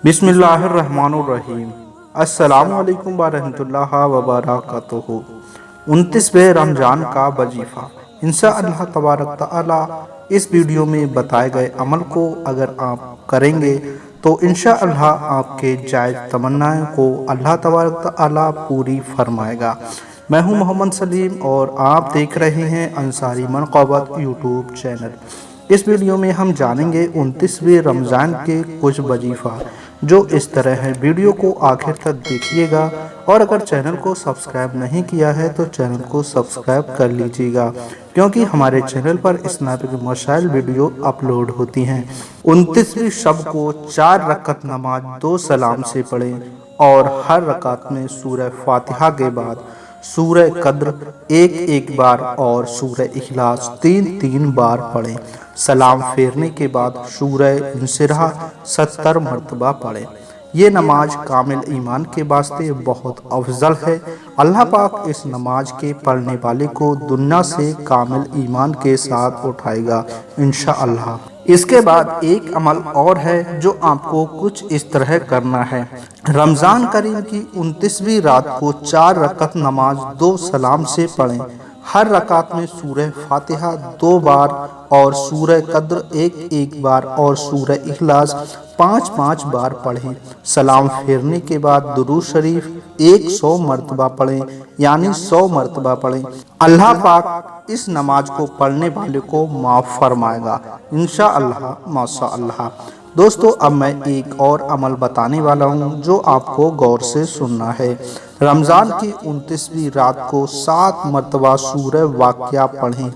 बिस्मिल्लाहिर्रहमानुर्रहीम। अस्सलामु अलैकुम वरहमतुल्लाहि वबरकातुहू। 29वें रमज़ान का वजीफ़ा। इंशाअल्लाह तबारक तआला इस वीडियो में बताए गए अमल को अगर आप करेंगे तो इंशाअल्लाह आपके जायज़ तमन्नाओं को अल्लाह तबारक तआला पूरी फरमाएगा। मैं हूं मोहम्मद सलीम और आप देख रहे हैं अंसारी मनक़बत यूट्यूब चैनल। इस वीडियो में हम जानेंगे 29वें रमज़ान के कुछ वजीफ़ा जो इस तरह है। वीडियो को आखिर तक देखिएगा और अगर चैनल को सब्सक्राइब नहीं किया है तो चैनल को सब्सक्राइब कर लीजिएगा, क्योंकि हमारे चैनल पर इस्लामिक मसाइल वीडियो अपलोड होती हैं। 29वीं शब को 4 रकअत नमाज 2 सलाम से पढ़ें और हर रकात में सूरह फातिहा के बाद सूरह कद्र एक बार और सूरह इखलास 3 बार पढ़ें। सलाम फेरने के बाद सूरह इंशिराह 70 मरतबा पढ़ें। ये नमाज कामिल ईमान के वास्ते बहुत अफजल है। अल्लाह पाक इस नमाज के पढ़ने वाले को दुनिया से कामिल ईमान के साथ उठाएगा इंशाअल्लाह। इसके बाद एक अमल और है जो आपको कुछ इस तरह करना है। रमज़ान करीम की 29वीं रात को 4 रकअत नमाज 2 सलाम से पढ़ें। हर रकात में सूरह फातिहा 2 बार और सूरह कद्र एक बार और सूरह इखलास 5 बार पढ़ें। सलाम फेरने के बाद दुरूद शरीफ 100 मरतबा पढ़ें, यानी 100 मरतबा पढ़ें। अल्लाह पाक इस नमाज को पढ़ने वाले को माफ़ फरमाएगा इंशाअल्लाह माशाअल्लाह। दोस्तों, अब मैं एक और अमल बताने वाला हूँ जो आपको गौर से सुनना है। रमज़ान की 29वीं रात को 7 मरतबा सूरह वाक़िया पढ़ें।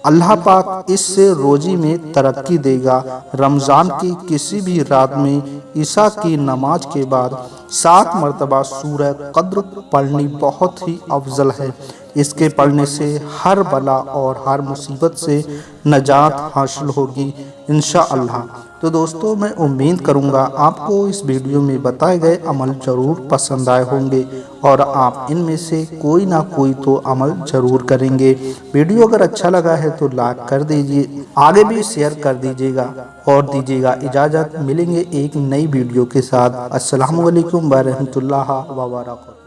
अल्लाह पाक इससे रोज़ी में तरक्की देगा। रमज़ान की किसी भी रात में ईशा की नमाज के बाद 7 मरतबा सूरह कद्र पढ़नी बहुत ही अफजल है। इसके पढ़ने से हर बला और हर मुसीबत से नजात हासिल होगी इंशाअल्लाह। तो दोस्तों, मैं उम्मीद करूंगा आपको इस वीडियो में बताए गए अमल ज़रूर पसंद आए होंगे और आप इनमें से कोई ना कोई तो अमल ज़रूर करेंगे। वीडियो अगर अच्छा लगा है तो लाइक कर दीजिए, आगे भी शेयर कर दीजिएगा और दीजिएगा इजाज़त। मिलेंगे एक नई वीडियो के साथ। अस्सलामु अलैकुम व रहमतुल्लाहि व बरकातहू।